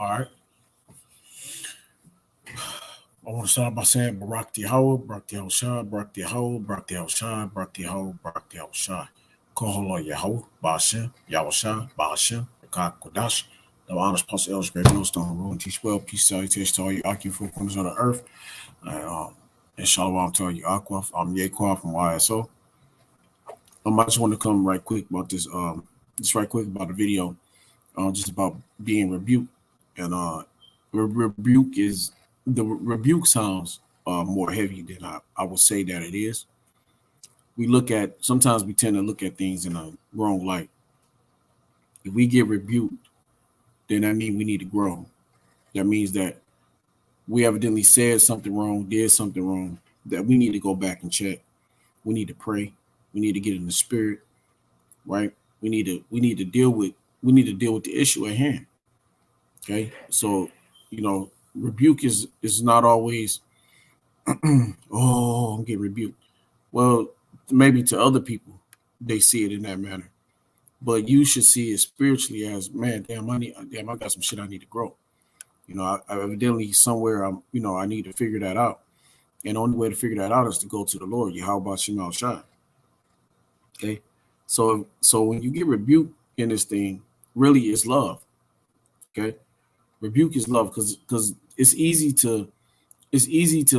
All right. I want to start by saying Barak Yahweh, Barak Yahushua, Barak Yahweh, Barak Yahushua, Barak Yahweh, Barak Yahushua. Koholo Yahweh, Bashem, Yahushua, Bashem, Rakak Kodash. The honest Pastor Ellis, Great Millstone, rule and teach well. Peace, salutation to all you Aki four corners of the earth. And, and Shalom to all you Aqua. I'm Yaquan from YSO. I just want to come right quick about this. Just right quick about the video. Just about being rebuked, and rebuke is the rebuke sounds more heavy than I would say that it is. Sometimes we tend to look at things in a wrong light. If we get rebuked, then that means we need to grow. That means that we evidently said something wrong, did something wrong, that we need to go back and check. We need to pray. We need to get in the spirit, right? We need to deal with the issue at hand. Okay, so rebuke is not always oh, I'm getting rebuked. Well, maybe to other people they see it in that manner, but you should see it spiritually as, man, I got some shit I need to grow. I evidently somewhere I need to figure that out, and the only way to figure that out is to go to the Lord. How about Shemal Shai? Okay, so when you get rebuked in this thing, really it's love. Okay, rebuke is love, because it's easy to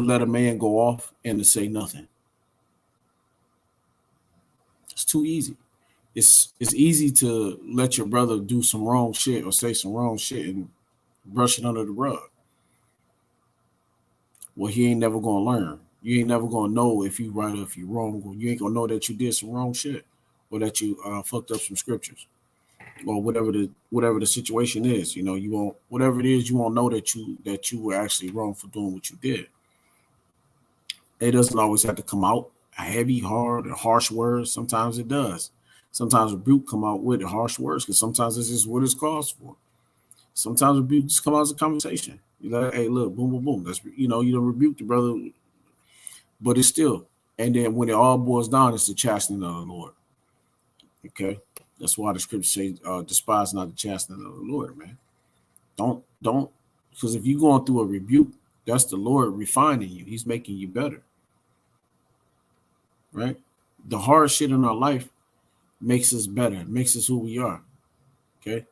let a man go off and to say nothing. It's too easy. It's easy to let your brother do some wrong shit or say some wrong shit and brush it under the rug. Well, he ain't never gonna learn. You ain't never gonna know if you right or if you wrong. Or you ain't gonna know that you did some wrong shit, or that you fucked up some scriptures, or whatever the situation is. You won't, whatever it is, you won't know that you were actually wrong for doing what you did. It doesn't always have to come out heavy, hard, or harsh words. Sometimes it does. Sometimes rebuke come out with harsh words, because sometimes this is what it's caused for. Sometimes rebuke just come out as a conversation. You're like, hey, look, boom, boom, boom. That's you don't rebuke the brother, but it's still. And then when it all boils down, it's the chastening of the Lord. Okay, that's why the scripture says, "Despise not the chastening of the Lord." Man, don't, because if you're going through a rebuke, that's the Lord refining you. He's making you better. Right? The hard shit in our life makes us better, makes us who we are. Okay.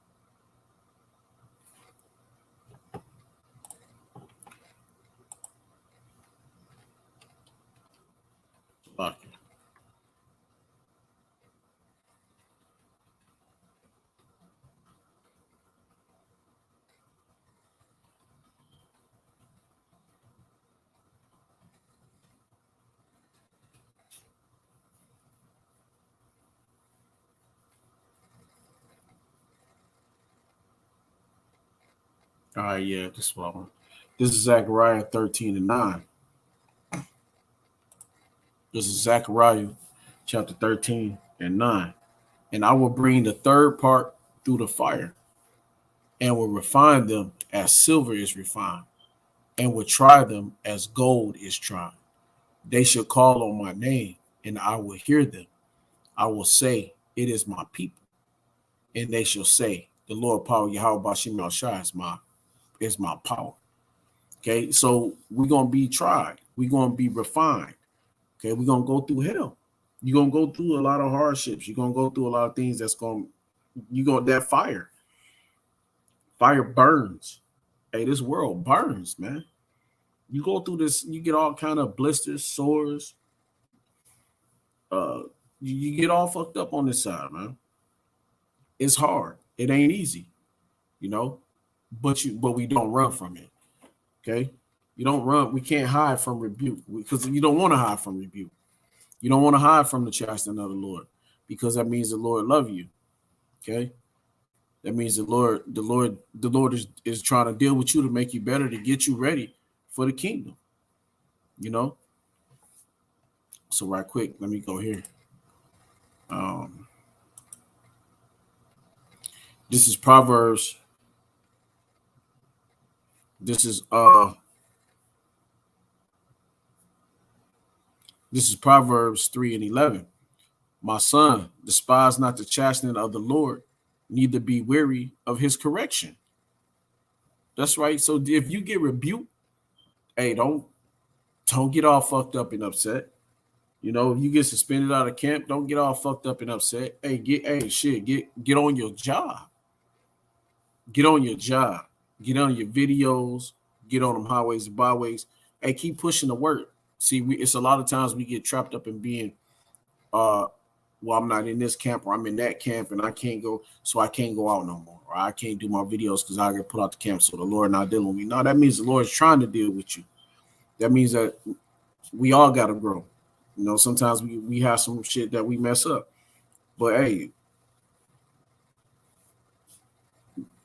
Fuck. All right, yeah, this one. This is Zechariah 13:9. This is Zechariah chapter 13:9. And I will bring the third part through the fire, and will refine them as silver is refined, and will try them as gold is tried. They shall call on my name, and I will hear them. I will say, it is my people. And they shall say, the Lord power Yahweh Bashim Al Shai is my power. Okay, so we're gonna be tried, we're gonna be refined. Okay, we're gonna go through hell. You're gonna go through a lot of hardships, you're gonna go through a lot of things that fire burns. Hey, this world burns, man. You go through this, you get all kind of blisters, sores, you get all fucked up on this side, man. It's hard, it ain't easy, but we don't run from it. Okay, you don't run. We can't hide from rebuke, because you don't want to hide from rebuke. You don't want to hide from the chastening of the Lord, because that means the Lord love you. Okay, that means the Lord is trying to deal with you to make you better, to get you ready for the kingdom. So right quick, let me go here. This is Proverbs. This is Proverbs 3:11. My son, despise not the chastening of the Lord, neither be weary of his correction. That's right. So if you get rebuked, hey, don't get all fucked up and upset. You know, if you get suspended out of camp, don't get all fucked up and upset. Get on your job. Get on your job. Get on your videos. Get on them highways and byways. Hey, keep pushing the work. See, it's a lot of times we get trapped up in being, well, I'm not in this camp or I'm in that camp and I can't go, so I can't go out no more. Or I can't do my videos because I get put out the camp, so the Lord not dealing with me. No, that means the Lord is trying to deal with you. That means that we all got to grow. You know, sometimes we have some shit that we mess up. But hey,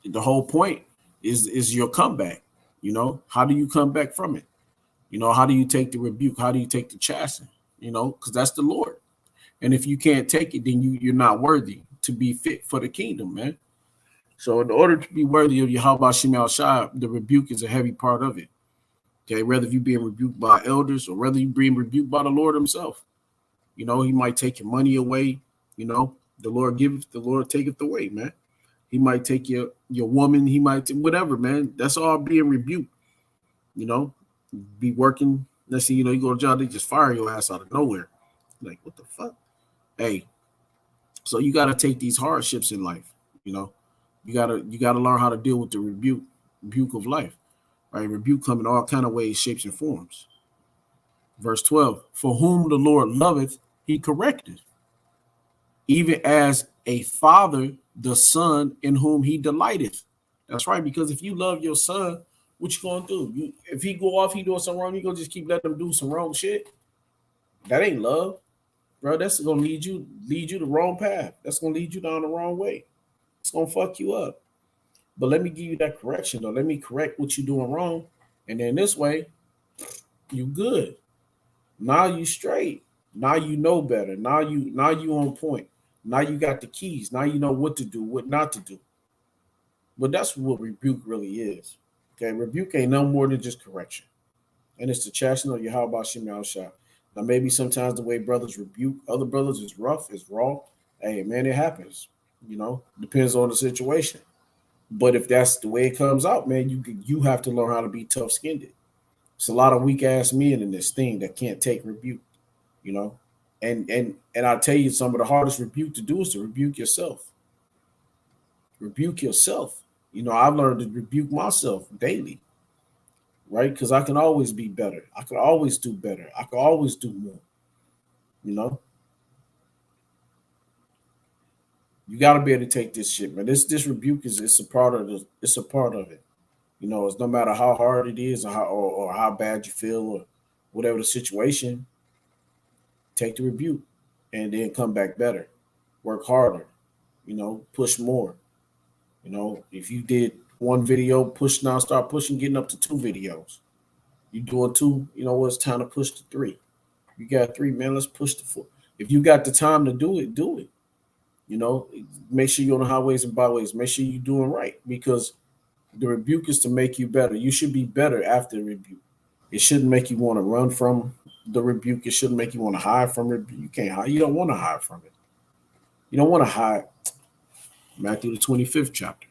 the whole point is your comeback. You know, how do you come back from it? You know, how do you take the rebuke? How do you take the chastening? You know, because that's the Lord. And if you can't take it, then you're not worthy to be fit for the kingdom, man. So in order to be worthy of Yahweh Shem Shai, the rebuke is a heavy part of it. Okay, whether you being rebuked by elders or whether you being rebuked by the Lord himself. You know, he might take your money away. You know, the Lord giveth, the Lord taketh away, man. He might take your woman. He might whatever, man. That's all being rebuked. You know, be working. Let's see, you know, you go to job, they just fire your ass out of nowhere. Like, what the fuck? Hey, so you got to take these hardships in life. You know, you gotta learn how to deal with the rebuke of life. Right? Rebuke come in all kind of ways, shapes, and forms. Verse 12, for whom the Lord loveth, he corrected, even as a father the son in whom he delighteth. That's right, because if you love your son, what you gonna do? If he go off, he doing something wrong, you gonna just keep letting him do some wrong shit? That ain't love, bro. That's gonna lead you the wrong path. That's gonna lead you down the wrong way. It's gonna fuck you up. But let me give you that correction, though. Let me correct what you're doing wrong, and then this way, you good. Now you straight. Now you know better. Now you on point. Now you got the keys. Now you know what to do, what not to do. But that's what rebuke really is. Okay, rebuke ain't no more than just correction. And it's the chastening of Yahweh Shem Shah. Now maybe sometimes the way brothers rebuke other brothers is rough, is raw. Hey man, it happens. You know, depends on the situation. But if that's the way it comes out, man, you have to learn how to be tough skinned. It's a lot of weak ass men in this thing that can't take rebuke, you know. And I tell you, some of the hardest rebuke to do is to rebuke yourself. Rebuke yourself. You know, I've learned to rebuke myself daily, right? Because I can always be better. I can always do better. I can always do more. You know, you got to be able to take this shit, man. This rebuke it's a part of it's a part of it. You know, it's no matter how hard it is or how bad you feel or whatever the situation, take the rebuke and then come back better. Work harder, you know, push more. You know, if you did one video, push now, start pushing, getting up to 2 videos. You doing 2, you know what, it's time to push to 3. You got 3, man, let's push to 4. If you got the time to do it, do it. You know, make sure you're on the highways and byways. Make sure you're doing right because the rebuke is to make you better. You should be better after the rebuke. It shouldn't make you want to run from the rebuke. It shouldn't make you want to hide from it. You can't hide. You don't want to hide from it. You don't want to hide. Matthew the 25th chapter.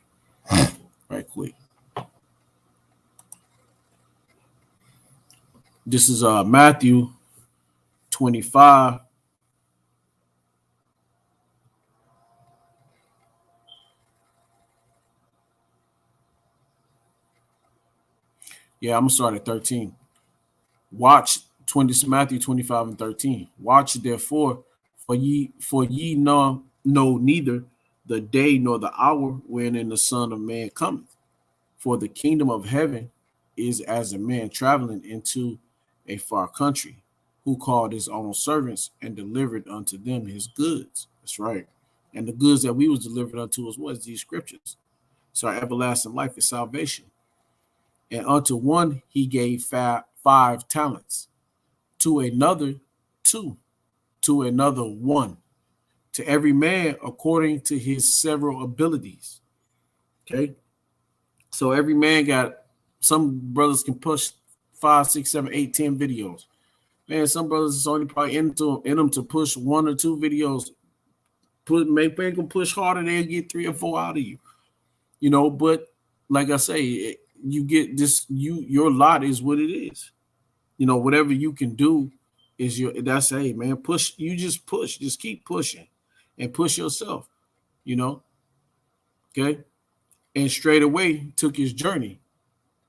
Right quick. This is Matthew 25. Yeah, I'm gonna start at 13. Watch Matthew 25 and 13. Watch therefore, for ye know neither the day nor the hour wherein the Son of Man cometh. For the kingdom of heaven is as a man traveling into a far country, who called his own servants and delivered unto them his goods. That's right. And the goods that we was delivered unto us was these scriptures. So our everlasting life is salvation. And unto one he gave 5 talents, to another 2, to another 1, to every man according to his several abilities. Okay. So every man got, some brothers can push 5, 6, 7, 8, 10 videos. Man, some brothers is only probably in them to push 1 or 2 videos. Make them push harder, they'll get 3 or 4 out of you. You know, but like I say, you get this, your lot is what it is. You know, whatever you can do is that's, hey man, push, you just keep pushing and push yourself, you know. Okay. And straight away took his journey.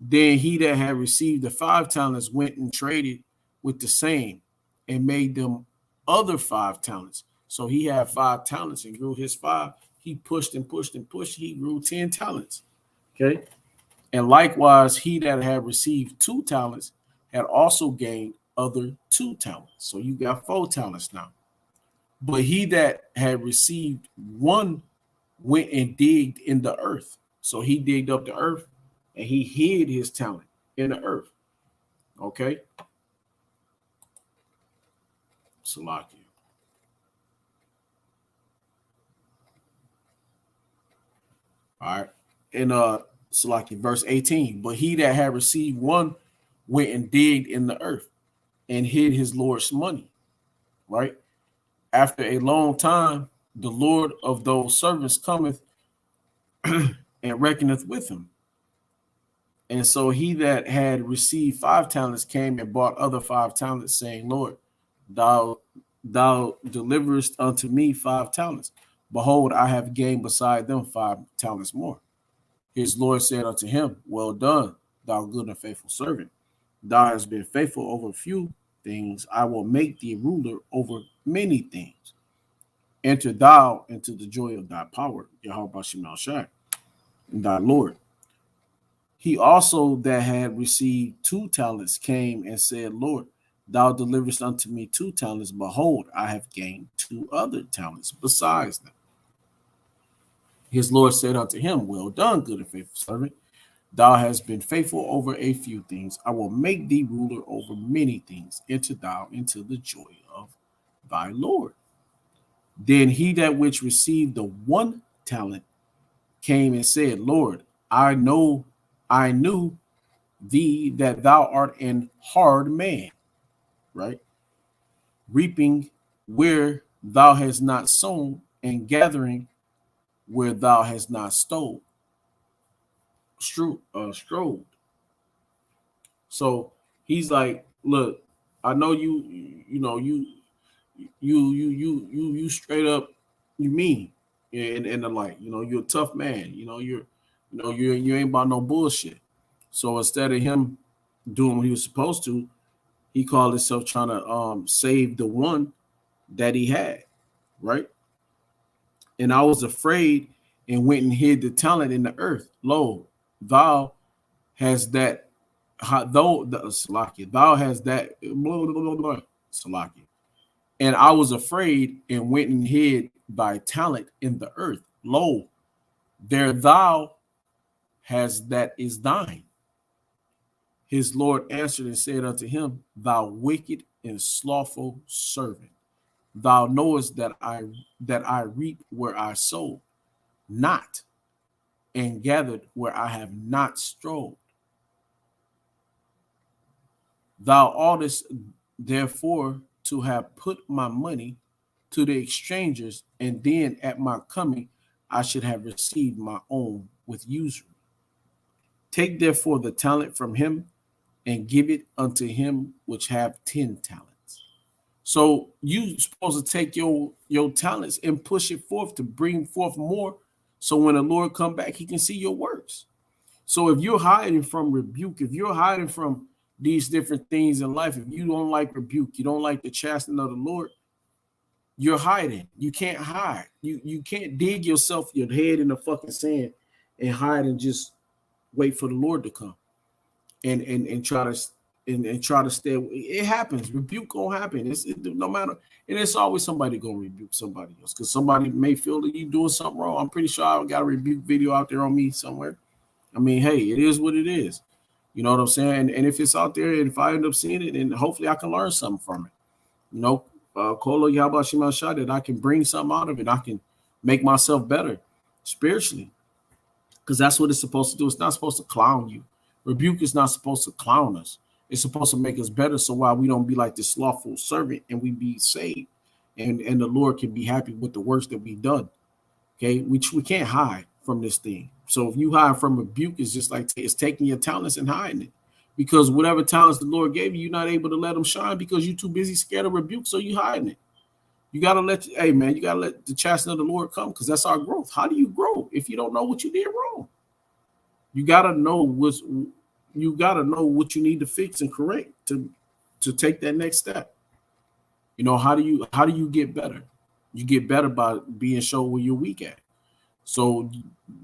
Then he that had received the 5 talents went and traded with the same and made them other 5 talents. So he had 5 talents and grew his five. He pushed and pushed and pushed. He grew 10 talents. Okay. And likewise, he that had received 2 talents had also gained other 2 talents. So you got 4 talents now. But he that had received one went and digged in the earth. So he digged up the earth and he hid his talent in the earth. Okay. Salakia. All right. And Salaki, verse 18. But he that had received one went and digged in the earth and hid his Lord's money. Right. After a long time, the Lord of those servants cometh and reckoneth with him. And so he that had received 5 talents came and bought other 5 talents, saying, Lord, thou deliverest unto me 5 talents. Behold, I have gained beside them 5 talents more. His Lord said unto him, Well done, thou good and faithful servant. Thou hast been faithful over few things. I will make thee ruler over many things. Enter thou into the joy of thy power, Yahweh Shema Shai, thy Lord. He also that had received 2 talents came and said, Lord, thou deliverest unto me 2 talents. Behold, I have gained 2 other talents besides them. His Lord said unto him, Well done, good and faithful servant. Thou hast been faithful over a few things. I will make thee ruler over many things. Enter thou into the joy of thy Lord. Then he that which received the 1 talent came and said, Lord, I knew thee that thou art an hard man, right? Reaping where thou hast not sown and gathering where thou hast not strode. So he's like, look, I know you straight up, you mean, and the like, you're a tough man, you ain't about no bullshit. So instead of him doing what he was supposed to, he called himself trying to save the one that he had, right? And I was afraid and went and hid the talent in the earth. Lo, thou has that, thou has that, Salaki. And I was afraid and went and hid thy talent in the earth. Lo, there thou has that is thine. His Lord answered and said unto him, Thou wicked and slothful servant, thou knowest that I reap where I sow not, and gathered where I have not strode. Thou oughtest therefore to have put my money to the exchangers, and then at my coming I should have received my own with usury. Take therefore the talent from him and give it unto him which have 10 talents. So you supposed to take your talents and push it forth to bring forth more. So when the Lord come back, he can see your works. So if you're hiding from rebuke, if you're hiding from these different things in life, if you don't like rebuke, you don't like the chastening of the Lord, you're hiding. You can't hide. You can't dig yourself, your head in the fucking sand and hide and just wait for the Lord to come and try to try to stay. It happens. Rebuke gonna happen. No matter, and it's always somebody gonna rebuke somebody else because somebody may feel that you're doing something wrong. I'm pretty sure I got a rebuke video out there on me somewhere. I mean, hey, it is what it is. You know what I'm saying? And if it's out there, and if I end up seeing it, then hopefully I can learn something from it. Kolo Yabashima Shah, that I can bring something out of it. I can make myself better spiritually. Because that's what it's supposed to do. It's not supposed to clown you. Rebuke is not supposed to clown us. It's supposed to make us better so why we don't be like this slothful servant and we be saved. And the Lord can be happy with the works that we've done. Okay, we can't hide from this thing. So if you hide from rebuke, it's just like it's taking your talents and hiding it. Because whatever talents the Lord gave you, you're not able to let them shine because you're too busy scared of rebuke, so you hiding it. You gotta hey man, you gotta let the chastening of the Lord come because that's our growth. How do you grow if you don't know what you did wrong? You gotta know what you need to fix and correct to take that next step. You know, how do you get better? You get better by being shown where you're weak at. So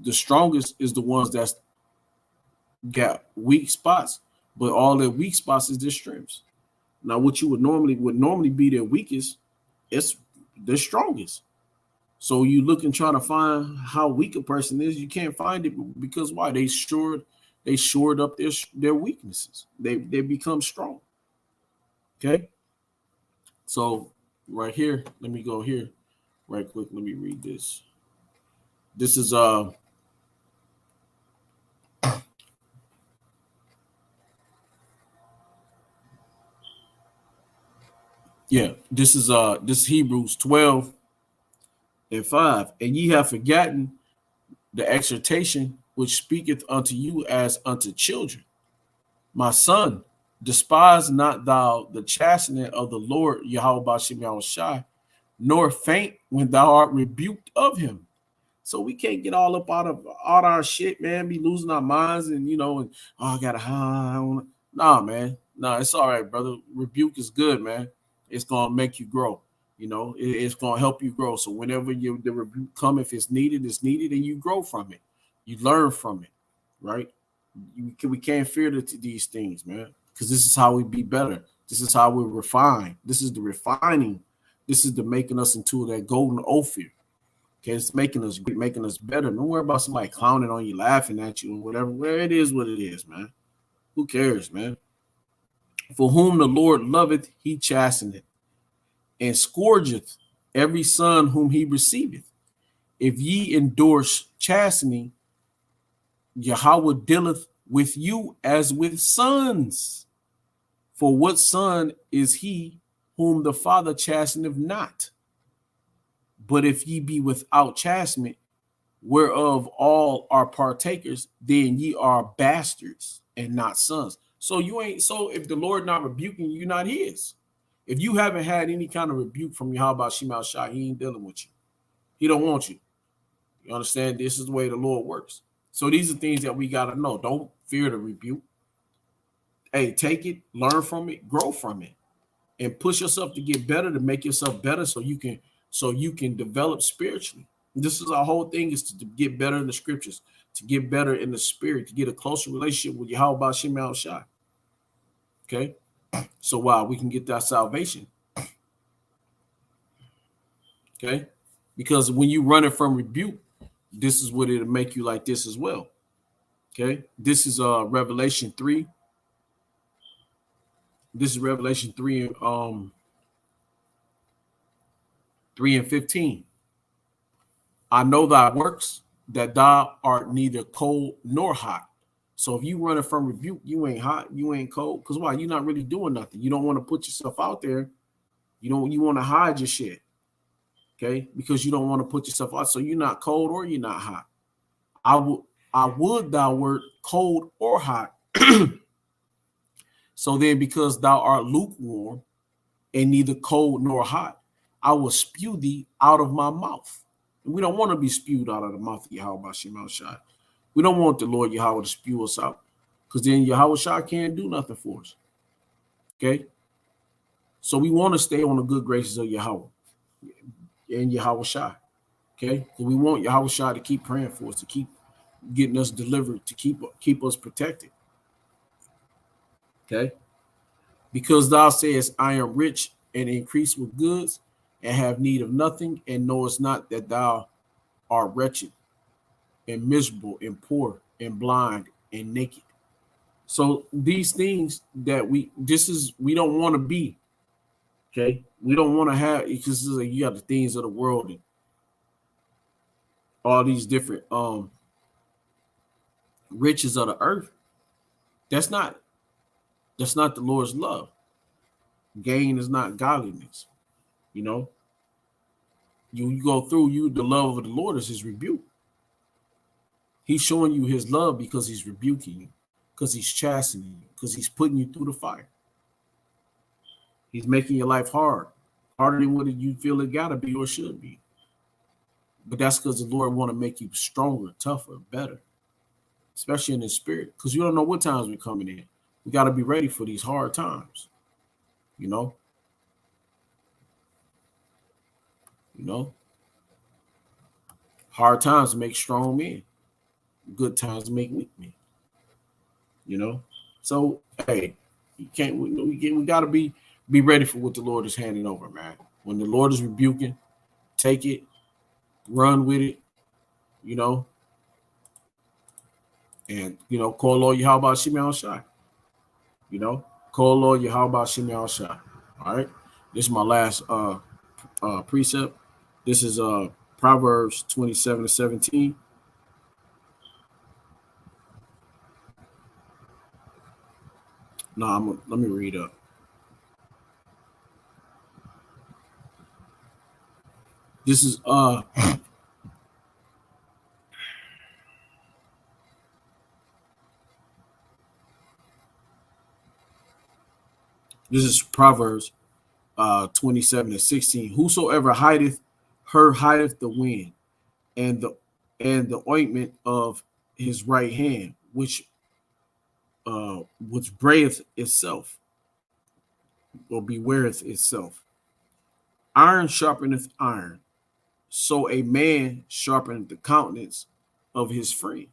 the strongest is the ones that's got weak spots, but all their weak spots is their strengths. Now, what you would normally be their weakest, it's their strongest. So you look and try to find how weak a person is, you can't find it because why? They shored up their weaknesses. They become strong. Okay. So right here, let me go here right quick. Let me read this. This is yeah, this is Hebrews 12 and 5. And ye have forgotten the exhortation which speaketh unto you as unto children. My son, despise not thou the chastening of the Lord Yahweh Bashem Yahushai, nor faint when thou art rebuked of him. So we can't get all up out of all our shit, man. Be losing our minds and and I gotta nah, man. Nah, it's all right, brother. Rebuke is good, man. It's gonna make you grow. It's gonna help you grow. So whenever the rebuke come, if it's needed, and you grow from it. You learn from it, right? We can't fear these things, man, because this is how we be better. This is how we refine. This is the refining. This is the making us into that golden Ophir. Okay, it's making us great, making us better. Don't worry about somebody clowning on you, laughing at you, and whatever. Where it is, what it is, man. Who cares, man? For whom the Lord loveth, he chasteneth, and scourgeth every son whom he receiveth. If ye endorse chastening, Yahweh dealeth with you as with sons. For what son is he whom the Father chasteneth not? But if ye be without chastisement, whereof all are partakers, then ye are bastards and not sons. So if the Lord not rebuking you, you're not his. If you haven't had any kind of rebuke from Yahweh Shema Shai, he ain't dealing with you. He don't want you. You understand? This is the way the Lord works. So these are things that we gotta know. Don't fear the rebuke. Hey, take it, learn from it, grow from it, and push yourself to get better, to make yourself better so you can develop spiritually. This is our whole thing, is to get better in the scriptures, to get better in the spirit, to get a closer relationship with Yahweh Shem Shai. Okay? So wow, we can get that salvation. Okay? Because when you run it from rebuke, this is what it'll make you like this as well. Okay? This is Revelation 3. This is Revelation 3 and 15. I know thy works, that thou art neither cold nor hot. So if you running from rebuke, you ain't hot, you ain't cold. Because why? You're not really doing nothing. You don't want to put yourself out there. You want to hide your shit. Okay? Because you don't want to put yourself out. So you're not cold or you're not hot. I would thou wert cold or hot. So then, because thou art lukewarm and neither cold nor hot, I will spew thee out of my mouth. And we don't want to be spewed out of the mouth of Yahweh Shema Shai. We don't want the Lord Yahweh to spew us out, because then Yahweh Shai can't do nothing for us. Okay? So we want to stay on the good graces of Yahweh and Yahweh Shai. Okay? And we want Yahweh Shai to keep praying for us, to keep getting us delivered, to keep us protected. Okay? Because thou sayest, I am rich and increase with goods, and have need of nothing, and knowest not that thou art wretched and miserable and poor and blind and naked. So these things that we don't want to be. Okay, we don't want to have, because you got the things of the world and all these different riches of the earth. That's not the Lord's love. Gain is not godliness. You know, you go through, the love of the Lord is his rebuke. He's showing you his love because he's rebuking you, because he's chastening you, because he's putting you through the fire. He's making your life hard, harder than what you feel it gotta be or should be. But that's because the Lord want to make you stronger, tougher, better, especially in the spirit. Because you don't know what times we're coming in. We got to be ready for these hard times. You know, you know, hard times make strong men. Good times make weak men. You know, so hey, you can't. We got to be ready for what the Lord is handing over, man. When the Lord is rebuking, take it, run with it. You know, and call Lord Yahweh Shimei Shai. You know, call Lord Yahweh Shimei Shai. All right, this is my last precept. This is Proverbs 27:17. No, let me read up. This is Proverbs 27:16. Whosoever hideth her hideth the wind, and the ointment of his right hand, which brayeth itself, or bewareth itself. Iron sharpeneth iron, so a man sharpeneth the countenance of his friend.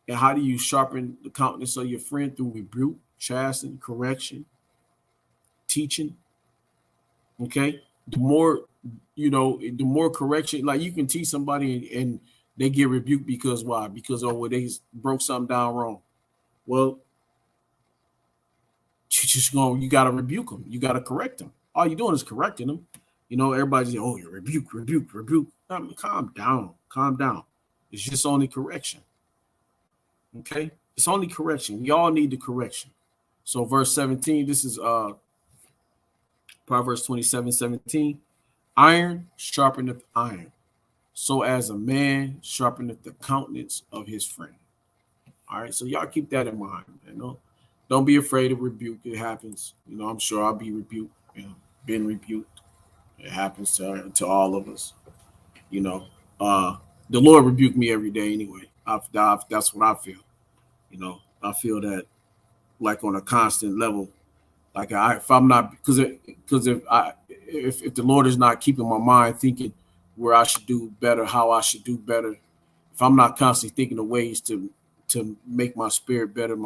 And how do you sharpen the countenance of your friend? Through rebuke, chastening, correction, teaching. Okay. The more correction, like you can teach somebody and they get rebuked because why? Because well, they broke something down wrong. Well, you gotta rebuke them. You gotta correct them. All you're doing is correcting them. Everybody's saying, oh, you rebuke. I mean, calm down, calm down. It's just only correction. Okay? It's only correction. We all need the correction. So verse 17, this is Proverbs 27:17. Iron sharpeneth iron, so as a man sharpeneth the countenance of his friend. All right, so y'all keep that in mind. Don't be afraid of rebuke. It happens. I'm sure I'll be rebuked. Been rebuked. It happens to all of us. You know, uh, the Lord rebuked me every day anyway. That's what I feel. I feel that like on a constant level. Like if I'm not, because if the Lord is not keeping my mind thinking where I should do better, how I should do better, if I'm not constantly thinking of ways to make my spirit better,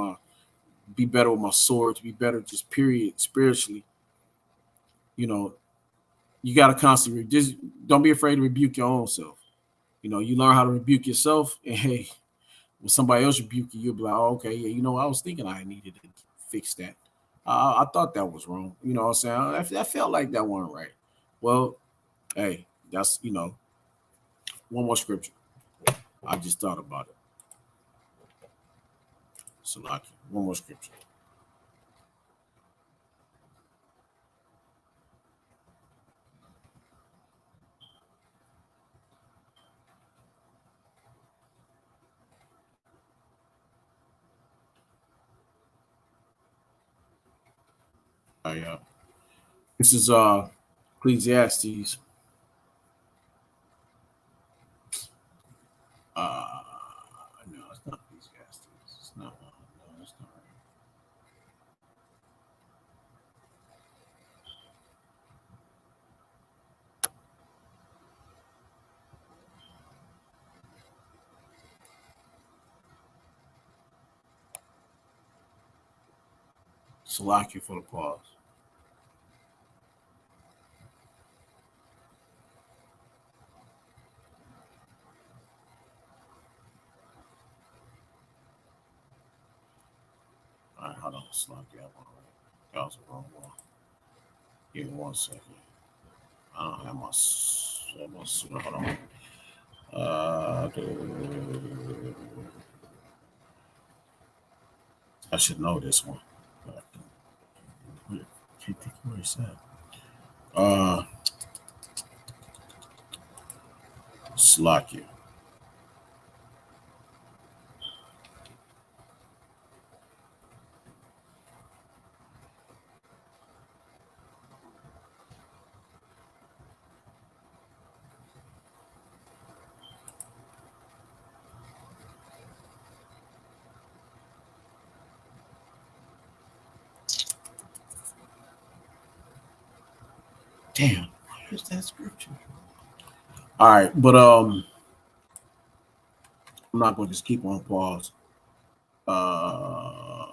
be better with my sword, to be better just period spiritually, you got to constantly just don't be afraid to rebuke your own self. You learn how to rebuke yourself, and hey, when somebody else rebuke you, you'll be like, oh, okay, yeah, I was thinking I needed to fix that. I thought that was wrong. You know what I'm saying? I felt like that wasn't right. Well, hey, that's, one more scripture. I just thought about it. Salaki. One more scripture. This is Ecclesiastes. Uh, no, it's not Ecclesiastes. It's not one. No, it's not right. Salaki for the pause. All right, hold on. Salaki, I one right. That was the wrong one. Give me 1 second. I don't have my hold on. Uh, I should know this one. I can't think where it's at. Slakia. Damn, where's that scripture? All right, but I'm not going to just keep on pause. Uh,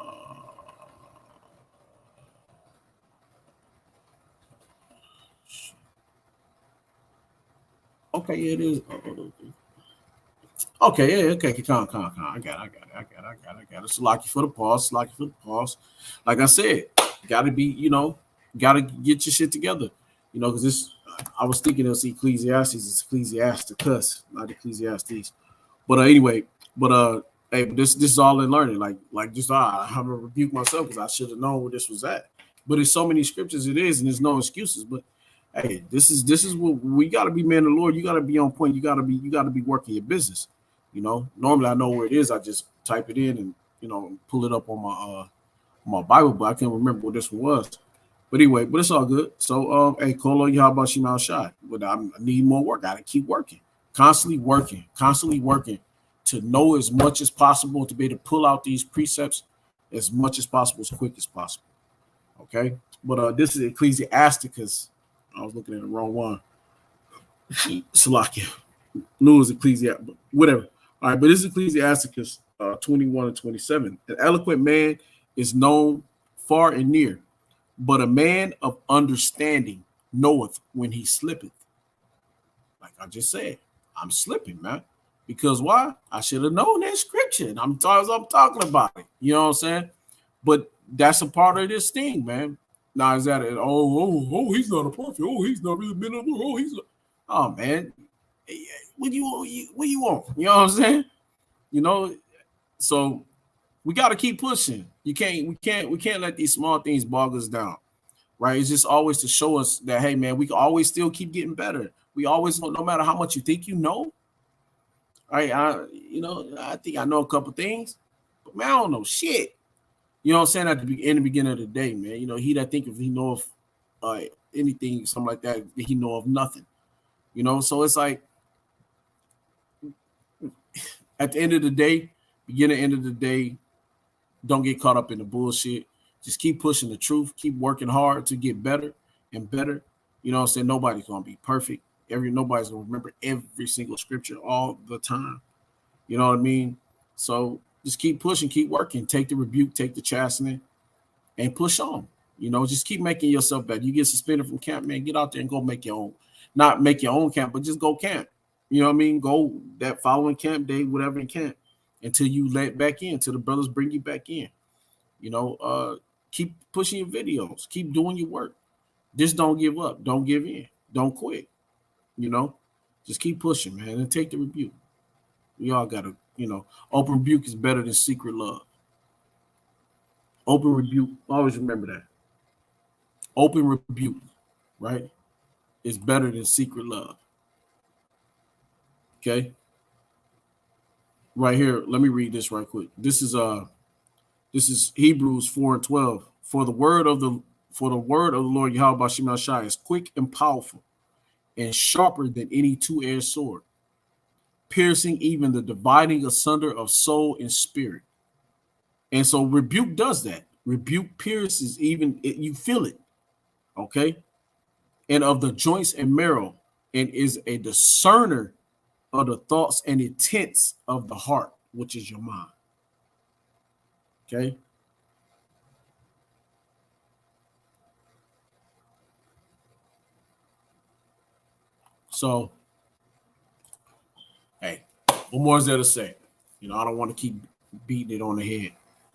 okay, it is. Okay, yeah, okay, come. I got it. Salaki for the pause. Salaki for the pause. Like I said, got to be, got to get your shit together. Because this, I was thinking it's Ecclesiastes, it's Ecclesiasticus, not Ecclesiastes. But anyway, but hey, this is all in learning. Like just I have to rebuke myself because I should have known where this was at. But there's so many scriptures it is, and there's no excuses. But hey, this is what we got to be, man. The Lord, you got to be on point. You got to be working your business. Normally I know where it is. I just type it in and pull it up on my Bible, but I can't remember what this one was. But anyway, but it's all good. So hey, Kolo, how about Shemal Shai? But I need more work. I gotta keep working, constantly working to know as much as possible to be able to pull out these precepts as much as possible, as quick as possible. Okay, but this is Ecclesiasticus. I was looking at the wrong one. Salakia. Knew it was Ecclesiasticus, but whatever. All right, but this is Ecclesiasticus 21 and 27. An eloquent man is known far and near, but a man of understanding knoweth when he slippeth. Like I just said, I'm slipping, man. Because why? I should have known that scripture. And I'm talking about it. You know what I'm saying? But that's a part of this thing, man. Now is that it? Oh, he's not a prophet. Oh, he's not really been up. Oh, he's not. Oh, man. What do you want? You know what I'm saying? So we got to keep pushing. We can't let these small things bog us down, right? It's just always to show us that, hey, man, we can always still keep getting better. We always, no matter how much you think you know, right? I think I know a couple things, but man, I don't know shit. You know what I'm saying? In the beginning of the day, man, he that think if he know of anything, something like that, he know of nothing. So it's like at the end of the day, end of the day, don't get caught up in the bullshit. Just keep pushing the truth. Keep working hard to get better and better. You know what I'm saying? Nobody's gonna be perfect. Nobody's gonna remember every single scripture all the time. You know what I mean? So just keep pushing, keep working. Take the rebuke, take the chastening, and push on. Just keep making yourself better. You get suspended from camp, man. Get out there and go make your own. Not make your own camp, but just go camp. You know what I mean? Go that following camp day, whatever in camp, until you let back in, till the brothers bring you back in. Keep pushing your videos, keep doing your work. Just don't give up, don't give in, don't quit. Just keep pushing, man, and take the rebuke. We all gotta, open rebuke is better than secret love. Open rebuke, always remember that. Open rebuke, right, is better than secret love. Okay. Right here, let me read this right quick. This is Hebrews 4 and 12. For the word of the Lord Yahweh Shema Shai is quick and powerful and sharper than any two-edged sword, piercing even the dividing asunder of soul and spirit. And so rebuke does that. Rebuke pierces even you feel it. Okay. And of the joints and marrow, and is a discerner of the thoughts and intents of the heart, which is your mind. Okay. So, hey, what more is there to say? I don't want to keep beating it on the head.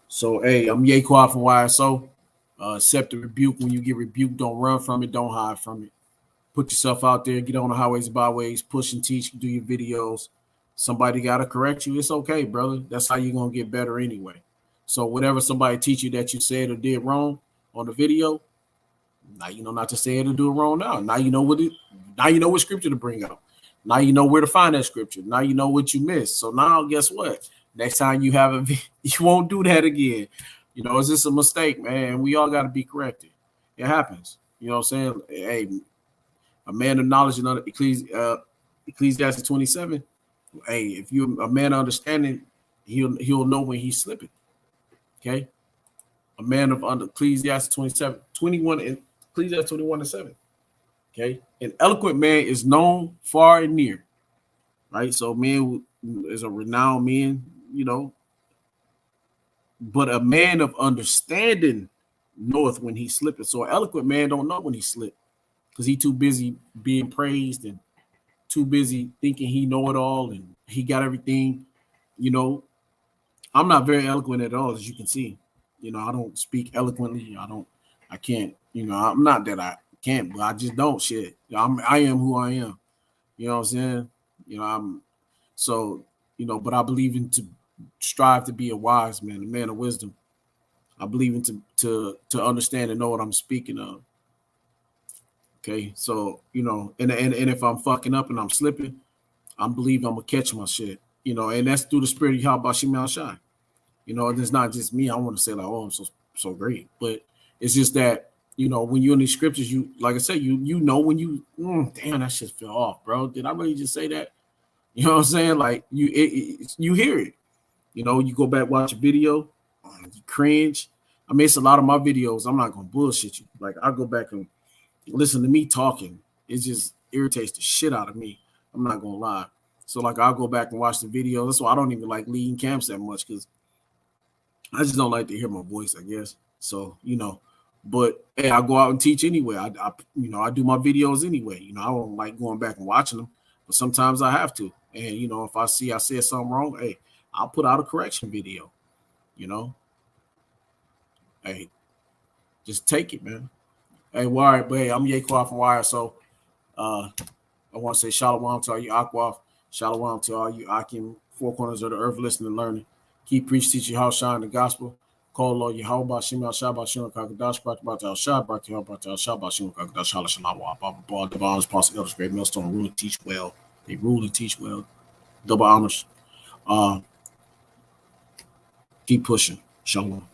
So, hey, I'm Yaquan from YSO. Accept the rebuke. When you get rebuked, don't run from it. Don't hide from it. Put yourself out there. Get on the highways and byways. Push and teach. Do your videos. Somebody got to correct you. It's okay, brother. That's how you're going to get better anyway. So whatever somebody teach you that you said or did wrong on the video, now you know not to say it or do it wrong now. Now you know what scripture to bring up. Now you know where to find that scripture. Now you know what you missed. So now guess what? Next time you have you won't do that again. It's just a mistake, man. We all got to be corrected. It happens. You know what I'm saying? Hey, a man of knowledge in Ecclesiastes 27. Hey, if you're a man of understanding, he'll know when he's slipping. Okay? A man of Ecclesiastes 21 and Ecclesiastes 21 and 7. Okay, an eloquent man is known far and near, right? So man is a renowned man, you know, but a man of understanding knoweth when he's slipping. So an eloquent man don't know when he slipped because he too busy being praised and too busy thinking he know it all and he got everything. You know, I'm not very eloquent at all, as you can see. You know, I don't speak eloquently. I can't. You know, I'm not that I can't, but I just don't. Shit, I am who I am. You know what I'm saying? You know, I'm so. You know, but I believe in to strive to be a wise man, a man of wisdom. I believe in to understand and know what I'm speaking of. Okay, so you know, and if I'm fucking up and I'm slipping, I'm believe I'm gonna catch my shit. You know, and that's through the spirit of Yahweh Shema Shai. You know, and it's not just me. I want to say like, oh, I'm so great, but it's just that you know when you're in these scriptures, you like I said, you know when you damn that shit fell off, bro. Did I really just say that? You know what I'm saying? Like you hear it. You know, you go back watch a video, you cringe. I mean, it's a lot of my videos. I'm not gonna bullshit you. Like I go back and listen to me talking. It just irritates the shit out of me. I'm not gonna lie. So like I'll go back and watch the video. That's why I don't even like leading camps that much because I just don't like to hear my voice, I guess. So, you know, but hey, I go out and teach anyway. I you know, I do my videos anyway. You know, I don't like going back and watching them, but sometimes I have to. And you know, if I see I said something wrong, hey, I'll put out a correction video. You know, hey, just take it, man. Hey, Wire, but hey, I'm Yaquan from Wire. So I want to say shalom to all you Aquaf, shalom to all you Akim, four corners of the earth, listening and learning. Keep preach, teaching how shine the gospel. Call Lord Yahweh, Shem Al Shabbat, Shem Kakadash, brought about Al Shah, brought to Al Shabbat, Shem Kakadash, Hala Shalawah, Baba Bar, the bonds, Apostle Elders, Great Millstone, rule and teach well. They rule and teach well. Double honors. Keep pushing. Shalom.